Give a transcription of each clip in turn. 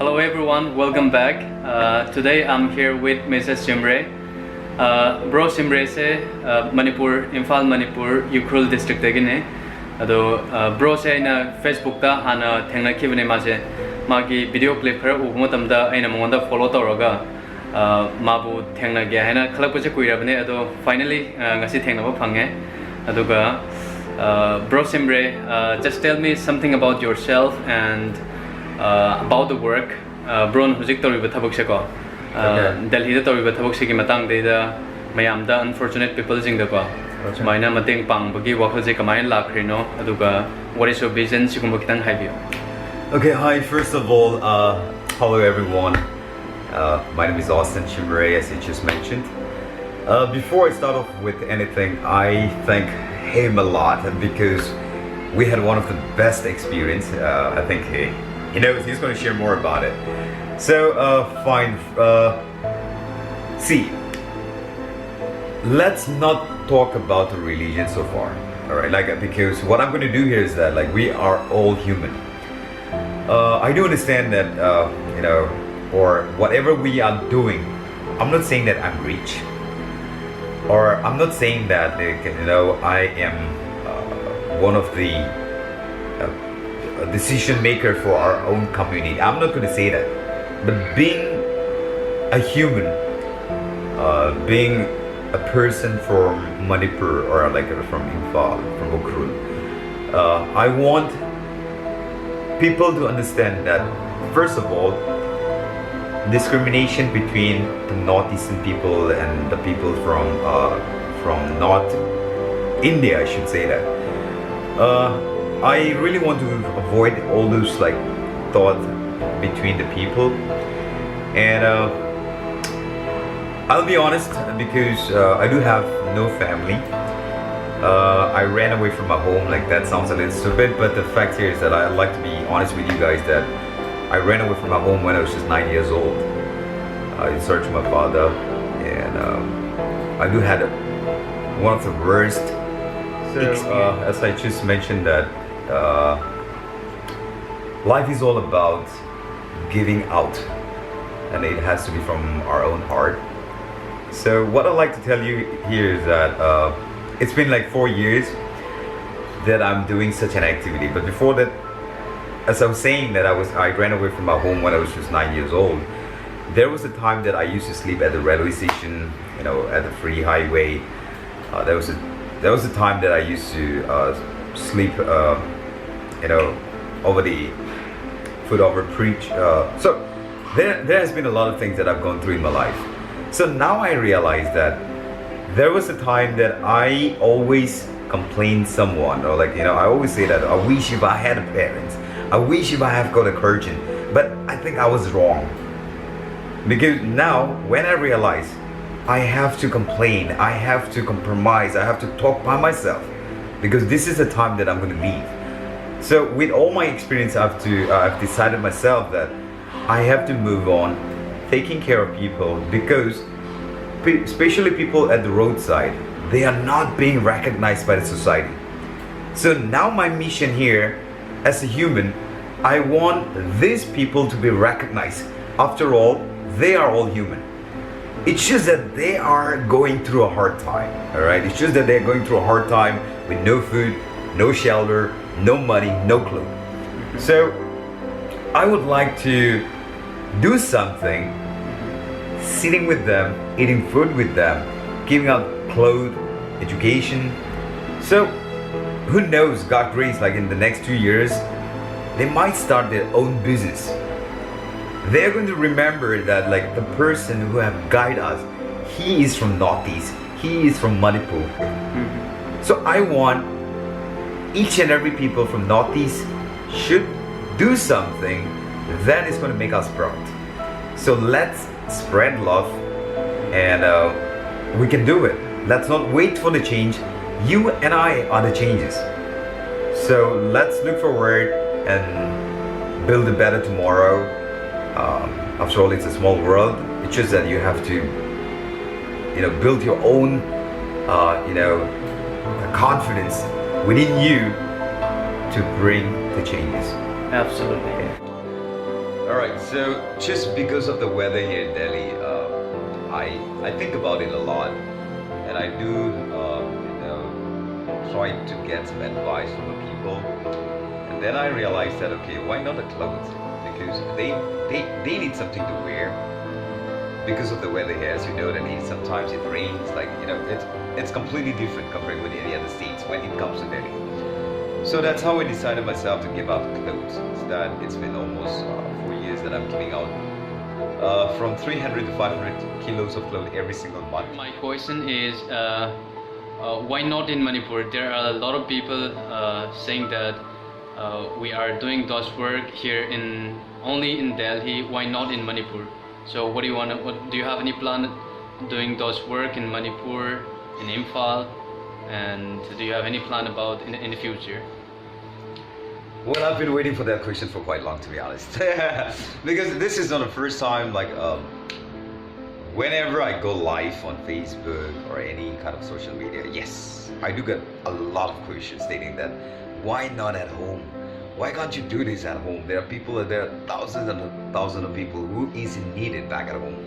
Hello everyone, welcome back. Today I'm here with Mrs. Simre. Bro Simre se Manipur, Imphal Manipur, Ukhrul district dagine. Ado bro se na Facebook ta hana thengna khibane ma se magi video clip khara ubu matamda aina monda follow tawraga mabu thengna gya haina khalak pache kuirabane ado finally ngasi thengna ba phange aduga bro Simre, just tell me something about yourself and about the work. Bron hujik toriba thabak se ko Delhi da toriba thabak se ki matang de da mayam da unfortunate people jing da ko maina mateng pang bagi wakhal je kamai lakhri no aduga what is your vision sigum kitang haibiyo. Okay, hi, first of all, hello everyone. My name is Austin Chimere, as you just mentioned. Before I start off with anything, I thank him a lot because we had one of the best experience. I think he knows, he's going to share more about it. So, fine. See, let's not talk about the religion so far. All right, because what I'm going to do here is that we are all human. I do understand that or whatever we are doing. I'm not saying that I'm rich, or I'm not saying that I am one of the decision maker for our own community. I'm not going to say that, but being a human, being a person from Manipur or from Imphal, from Ukhrul, I want people to understand that first of all, discrimination between the northeastern people and the people from North India, I should say that. I really want to avoid all those thoughts between the people, and I'll be honest because I do have no family. I ran away from my home. That sounds a little stupid, but the fact here is that I'd like to be honest with you guys that I ran away from my home when I was just 9 years old. In search of my father, and I do had one of the worst. So, as I just mentioned that life is all about giving out, and it has to be from our own heart. So what I'd like to tell you here is that it's been 4 years that I'm doing such an activity. But before that, as I was saying that I ran away from my home when I was just 9 years old. There was a time that I used to sleep at the railway station, at the free highway. There was a time that I used to sleep, over the foot over bridge. So there has been a lot of things that I've gone through in my life. So now I realize that there was a time that I always complained someone, or I always say that I wish if I had parents, I wish if I have got a guardian, but I think I was wrong. Because now, when I realize I have to complain, I have to compromise, I have to talk by myself, because this is the time that I'm going to leave. So with all my experience, I've decided myself that I have to move on, taking care of people, because especially people at the roadside, they are not being recognized by the society. So now my mission here, as a human, I want these people to be recognized. After all, they are all human. It's just that they are going through a hard time, all right? It's just that they're going through a hard time with no food, no shelter, no money, no clothes. So I would like to do something, sitting with them, eating food with them, giving out clothes, education. So who knows, God grace, in the next 2 years, they might start their own business. They're going to remember that the person who have guided us, he is from Northeast, he is from Manipur. So I want each and every people from Northeast should do something that is going to make us proud. So let's spread love, and we can do it. Let's not wait for the change. You and I are the changes. So let's look forward and build a better tomorrow. After all, it's a small world. It's just that you have to, build your own, confidence within you to bring the changes. Absolutely. All right, so just because of the weather here in Delhi, I think about it a lot, and I do try to get some advice from the people, and then I realized that okay, why not the clothes? Because they need something to wear because of the weather here. As you know, that sometimes it rains, like it's completely different compared with any other states when it comes to Delhi. So that's how I decided myself to give out clothes. So that it's been almost 4 years that I'm giving out from 300 to 500 kilos of clothes every single month. My question is, why not in Manipur? There are a lot of people saying that we are doing those work here only in Delhi. Why not in Manipur? So what do you want? What do you have any plan doing those work in Manipur, in Imphal? And do you have any plan about in the future? Well, I've been waiting for that question for quite long, to be honest. Because this is not the first time, like, whenever I go live on Facebook or any kind of social media, yes, I do get a lot of questions stating that, why not at home? Why can't you do this at home? There are thousands and thousands of people who is needed back at home.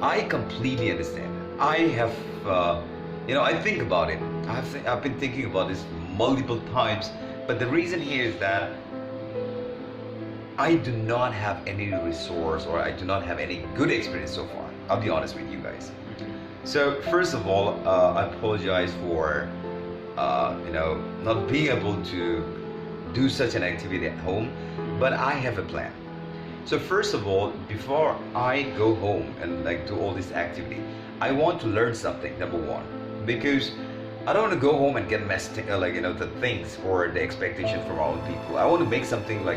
I completely understand. I have, I think about it. I've been thinking about this multiple times, but the reason here is that I do not have any resource, or I do not have any good experience so far. I'll be honest with you guys. So first of all, I apologize for not being able to do such an activity at home, but I have a plan. So first of all, before I go home and like do all this activity, I want to learn something, number one, because I don't want to go home and get messed the things or the expectation from our own people. I want to make something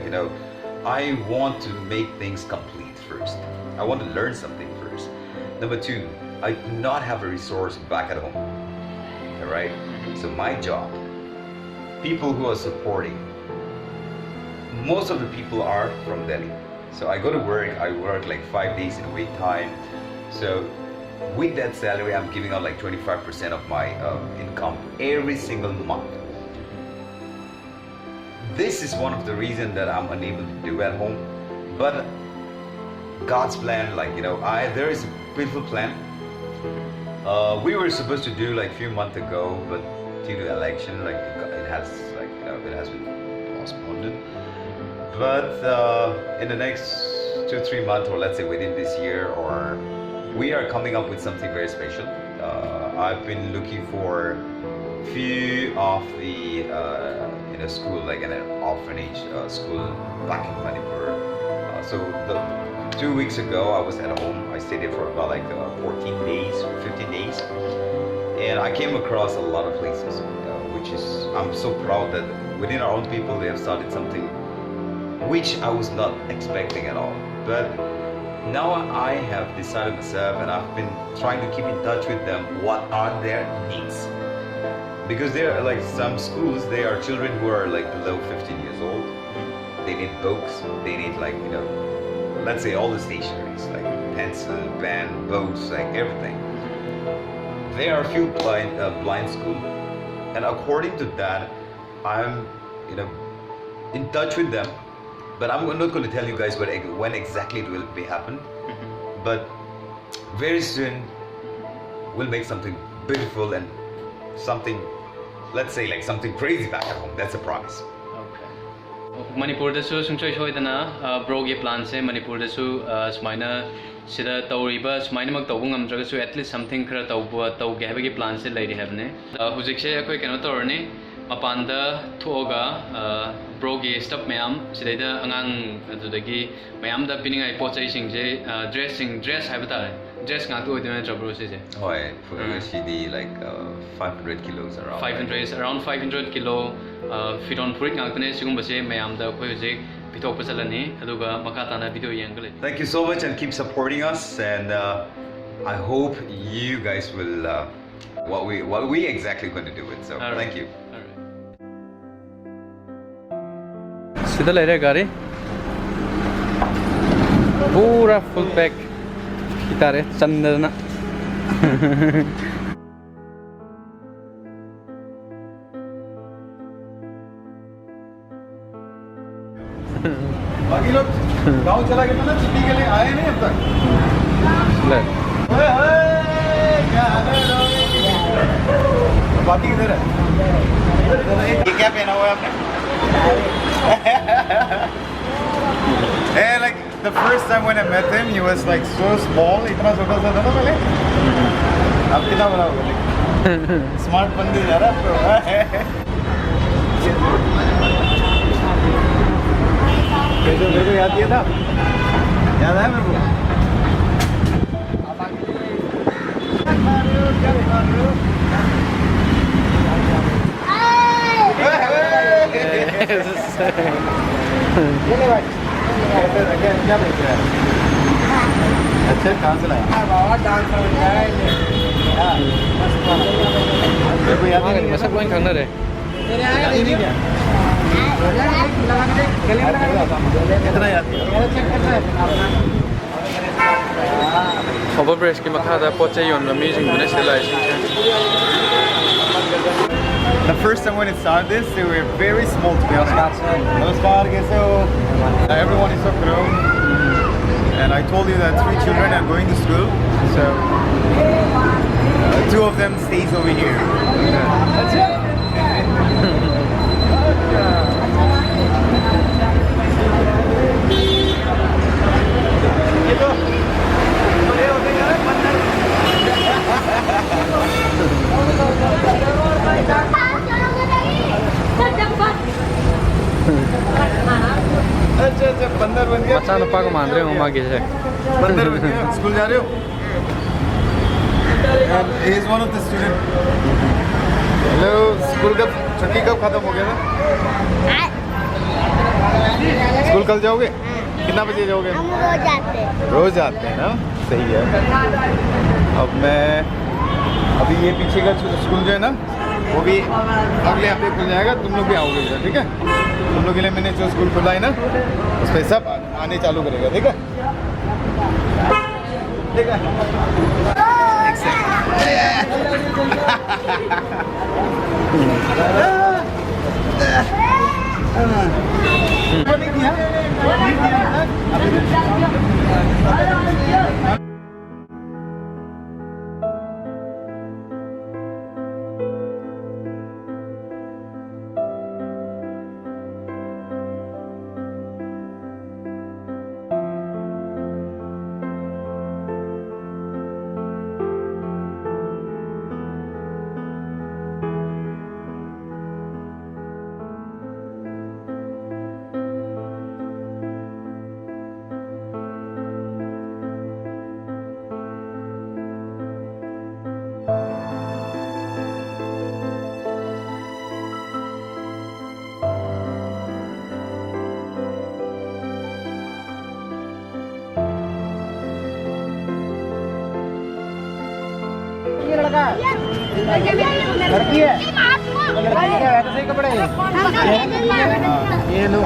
I want to make things complete first. I want to learn something first. Number two, I do not have a resource back at home. All right. So my job, people who are supporting, most of the people are from Delhi. So I go to work. I work like 5 days in a week time. So with that salary, I'm giving out like 25% of my income every single month. This is one of the reasons that I'm unable to do at home. But God's plan, there is a beautiful plan. We were supposed to do like a few months ago, but due to election, it has been postponed. But in the next 2-3 months, or let's say within this year, or we are coming up with something very special. I've been looking for few of the school, like an orphanage school back in Manipur. So 2 weeks ago, I was at home. I stayed there for about 14 days, 15 days, and I came across a lot of places, which is I'm so proud that within our own people they have started something which I was not expecting at all. But now I have decided myself, and I've been trying to keep in touch with them. What are their needs? Because there are some schools, there are children who are below 15 years old. They need books. They need let's say all the stationeries, like pencil, pen, books, everything. There are a few blind schools, and according to that, I'm in touch with them. But I'm not going to tell you guys when exactly it will be happen. But very soon we'll make something beautiful and something, let's say something crazy back at home. That's a promise. Okay. Manipur da su sungchoi choi dana bro ge plan se Manipur da su smaina sida tawriba smaina mak tawbu ngamdraga su at least something khara tawge habe ge plan se lairi habne hujik se akoi keno torne mapanda thoga brogi stuff mayam sidaida angang adudagi mayam da piningai pochai singje dress haibata dress nga to odina trouble se je oi CD 500 kilos around 500 kilo fit on fruit nga tane sigum base mayam da khoi hojik pitok pasalani aduga makata na video yangle. Thank you so much and keep supporting us, and I hope you guys will what we exactly going to do it. So thank you. सीधा ले रहे गाड़ी पूरा full pack कितारे Chandana बाकी लोग गांव चला गया था ना छुट्टी के लिए, आए नहीं अब तक। क्या हाल है? बाकी किधर है? ये क्या पहना हुआ है आपने? Like the first time when I met him, he was like so small, इतना छोटा सा था ना पहले। अब कितना बड़ा हो गया? स्मार्ट बंदे जा रहा है। कैसे मेरे को याद किया था? याद है मेरे को? अच्छा कहाँ से लाया? मशक पॉइंट खाना रे कितना याद Hoverbrace की मखादा पोचे योन रमीजिंग बुने The first time when it started this, they were very small to be honest. Namaskar, kaise ho? Everyone is so grown. And I told you that 3 children are going to school, so 2 of them stays over here. That's it. अच्छा बंदर बन गया। बच्चा नपा को मान रहे हो माँ से बंदर बन गया। स्कूल जा रहे हो? He is one of the students. Hello, school कब छुट्टी कब खत्म हो गया था? स्कूल कल जाओगे? कितना बजे जाओगे? हम रोज जाते हैं। रोज आते हैं ना, सही है। अब मैं अभी ये पीछे का स्कूल जो है ना, वो भी अगले हफ्ते खुल जाएगा। तुम लोग भी आओगे इधर, ठीक है? तुम लोग के लिए मैंने जो स्कूल खुला है ना, उस पर सब आने चालू करेगा, ठीक है? ठीक है। लड़की है, वैसे ही कपड़े ये लो,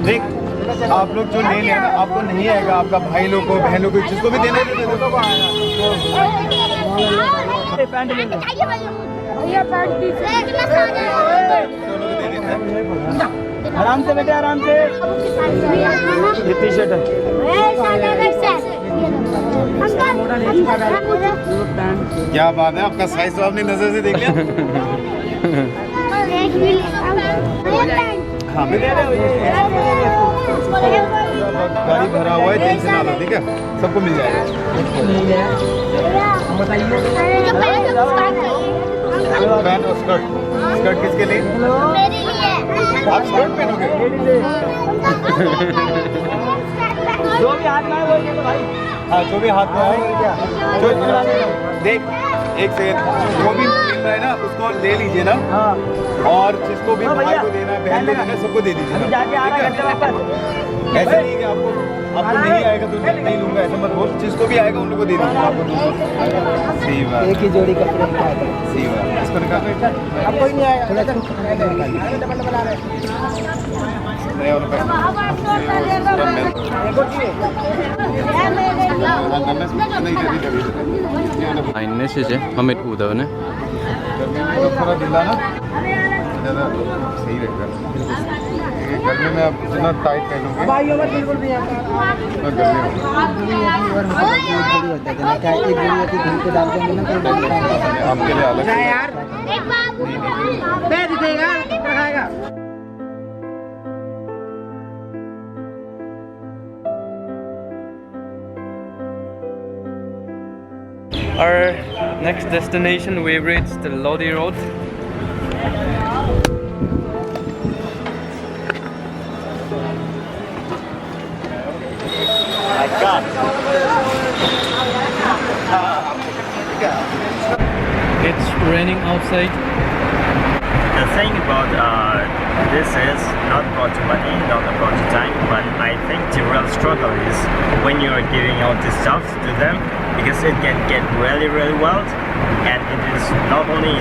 देख आप लोग जो ले लेना, आपको नहीं आएगा, आपका भाई लोग को, बहनों को, जिसको भी देना है आराम से बेटे, आराम से। ये टी शर्ट है, क्या बात है, आपका साइज तो आपने नजर से देख लिया। हाँ गाड़ी भरा हुआ है, टेंशन ना लो, ठीक है? सबको मिल जाएगा। पैंट और स्कर्ट, स्कर्ट किसके लिए? आप स्कर्ट पहनोगे? जो भी हाथ में आए वो भाई। हाँ जो भी हाथ में आए, जो देख एक सेकंड, जो भी मिल रहा है ना उसको ले लीजिए ना। और जिसको भी भाई को देना है, बहन को देना है, सबको दे दीजिए। ऐसे नहीं कि आपको नहीं आएगा तो नहीं लूंगा, ऐसा मत बोल। जिसको भी आएगा उन लोगों को दे दीजिए। आपको सही बात, एक ही जोड़ी कपड़े सही बात। इसको निकाल दो, अब कोई नहीं आएगा। 아니네 시제 마음에 우다네 थोड़ा ढीला ना ज़्यादा सही रहेगा गर्मी में आप जितना टाइट पहनोगे उतना गर्मी आपके लिए अलग Our next destination, we reached the Lodi Road. It's raining outside. The thing about this is not about the money, not about the time, but I think the real struggle is when you are giving out this stuff to them, because it can get really well, and it is not only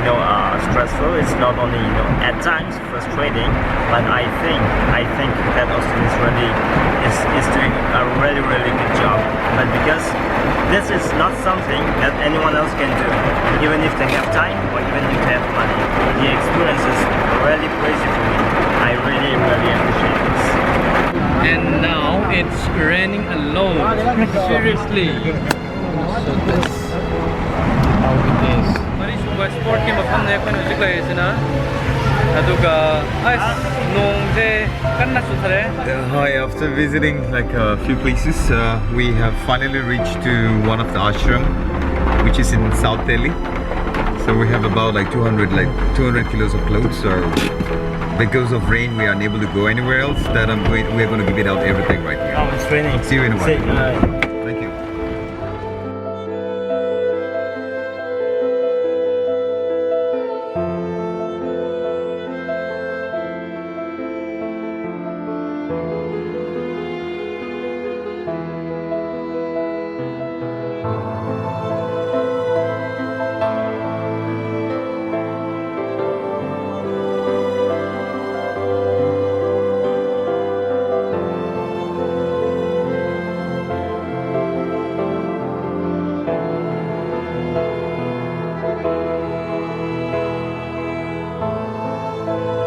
stressful, it's not only at times frustrating, but I think that Austin is doing a really good job, but because this is not something that anyone else can do, even if they have time or even if they have money. The experience is really crazy for me. I really appreciate this. And now it's raining a lot. Seriously. So that's how it is. Mari suba sport ke mafam ne kan ujik lai sina. Aduga as nong je kanna suthare. Hi, after visiting like a few places, we have finally reached to one of the ashram, which is in South Delhi. So we have about like 200 kilos of clothes. So because of rain, we are unable to go anywhere else. We're going to give it out everything right here. Oh, it's raining. See you in a while. Thank you.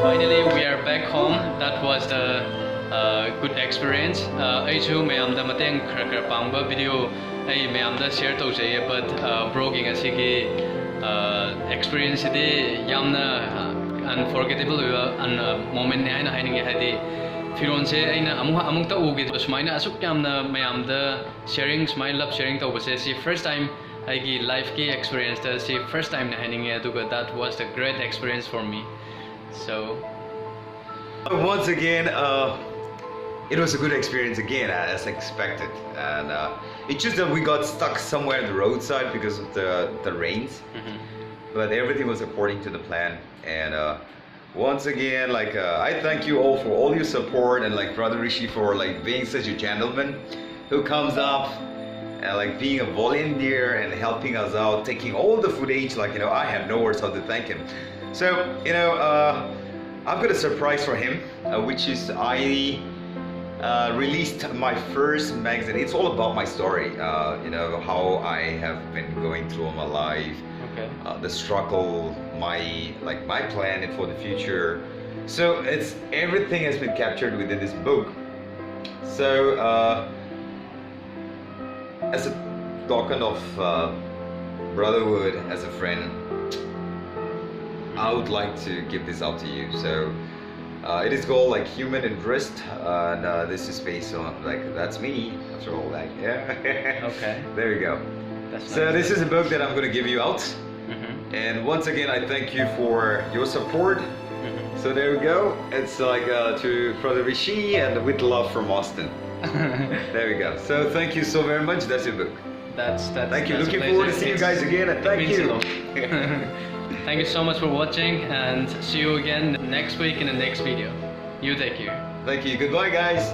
Finally, we are back home. That was the good experience. I mayamda mateng khara pangba video I mayamda share tawjay, but broking asigi experience ide yamna unforgettable moment ne aina haininge hadi firon se aina amukta ugi sumaina asuk yamna mayamda sharing smile love sharing tawbase si first time aigi life ki experience ta si first time ne haininge aduga that was the great experience for me. So once again, it was a good experience again, as expected, and it's just that we got stuck somewhere on the roadside because of the rains. But everything was according to the plan, and once again, like I thank you all for all your support, and like Brother Rishi for like being such a gentleman who comes up and like being a volunteer and helping us out, taking all the footage. Like I have no words how to thank him. So I've got a surprise for him, which is I released my first magazine. It's all about my story, how I have been going through all my life, the struggle, my plan for the future. So it's everything has been captured within this book. So as a token of brotherhood, as a friend, I would like to give this out to you. So it is called like Human Interest, and this is based on that's me. That's all yeah. okay, there you go. That's so nice. This is a book that I'm going to give you out, and once again I thank you for your support. So there we go. It's like to Brother Rishi, and with love from Austin. There we go. So thank you so very much. That's your book. That's thank you. that's Looking forward to see you guys again, and thank you. Thank you so much for watching, and see you again next week in the next video. You take care. Thank you. Goodbye, guys.